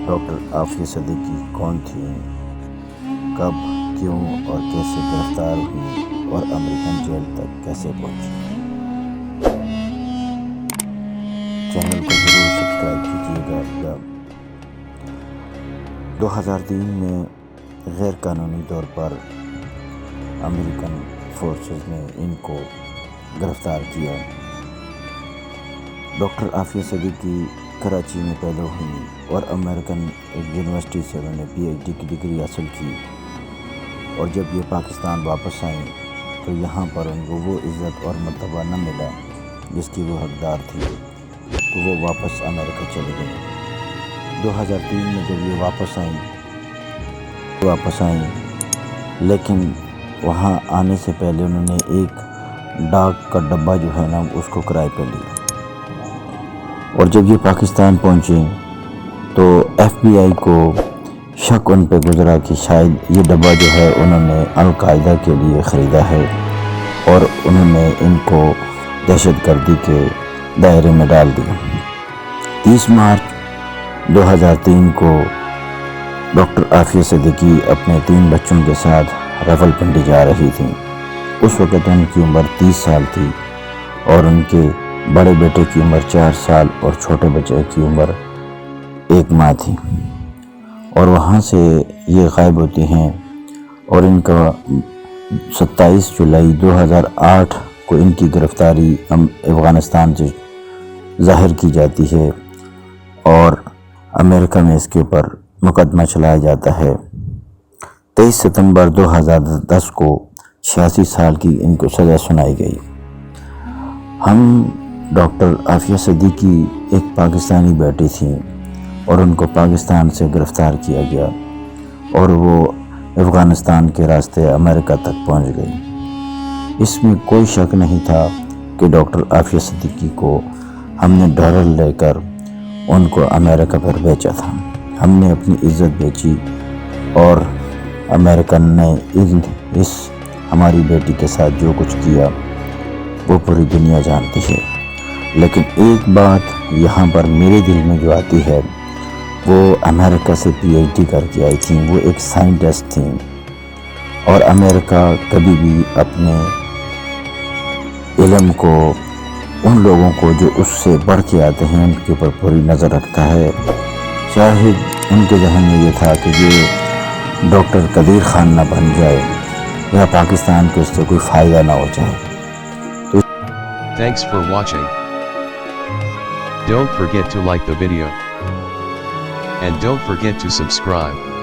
Doctor Aafia Siddiqui کون تھی، کب، کیوں اور کیسے گرفتار ہوئی اور امریکن جیل تک کیسے پہنچی؟ چینل کو ضرور سبسکرائب کیجیے گا۔ 2003 میں غیر قانونی طور پر امریکن فورسز نے ان کو گرفتار کیا۔ ڈاکٹر عافیہ صدیقی کراچی میں پیدا ہوئی اور امریکن یونیورسٹی سے انہوں نے PhD کی ڈگری حاصل کی، اور جب یہ پاکستان واپس آئیں تو یہاں پر ان کو وہ عزت اور مرتبہ نہ ملا جس کی وہ حقدار تھی، تو وہ واپس امریکہ چلے گئے۔ 2003 میں جب یہ واپس آئیں لیکن وہاں آنے سے پہلے انہوں نے ایک ڈاک کا ڈبہ جو ہے نا اس کو کرائے پہ لیا، اور جب یہ پاکستان پہنچے تو FBI کو شک ان پہ گزرا کہ شاید یہ ڈبہ جو ہے انہوں نے القاعدہ کے لیے خریدا ہے، اور انہوں نے ان کو دہشت گردی کے دائرے میں ڈال دیا۔ 30 مارچ 2003 کو ڈاکٹر عافیہ صدیقی اپنے 3 بچوں کے ساتھ راولپنڈی جا رہی تھیں۔ اس وقت ان کی عمر 30 سال تھی، اور ان کے بڑے بیٹے کی عمر 4 سال اور چھوٹے بچے کی عمر 1 ماہ تھی، اور وہاں سے یہ غائب ہوتی ہیں، اور ان کا 27 جولائی 2008 کو ان کی گرفتاری افغانستان سے ظاہر کی جاتی ہے، اور امریکہ میں اس کے اوپر مقدمہ چلایا جاتا ہے۔ 23 ستمبر 2010 کو 86 سال کی ان کو سزا سنائی گئی۔ ہم ڈاکٹر عافیہ صدیقی ایک پاکستانی بیٹی تھیں، اور ان کو پاکستان سے گرفتار کیا گیا، اور وہ افغانستان کے راستے امریکہ تک پہنچ گئی۔ اس میں کوئی شک نہیں تھا کہ ڈاکٹر عافیہ صدیقی کو ہم نے ڈالر لے کر ان کو امریکہ پر بیچا تھا۔ ہم نے اپنی عزت بیچی، اور امریکن نے اس ہماری بیٹی کے ساتھ جو کچھ کیا وہ پوری دنیا جانتی ہے۔ لیکن ایک بات یہاں پر میرے دل میں جو آتی ہے، وہ امریکہ سے PhD کر کے آئی تھیں، وہ ایک سائنٹسٹ تھیں، اور امریکہ کبھی بھی اپنے علم کو ان لوگوں کو جو اس سے بڑھ کے آتے ہیں ان کے اوپر پوری نظر رکھتا ہے۔ شاید ان کے ذہن میں یہ تھا کہ یہ ڈاکٹر قدیر خان نہ بن جائے، یا پاکستان کو اس سے کوئی فائدہ نہ ہو جائے۔ Thanks for watching. Don't forget to like the video. And don't forget to subscribe.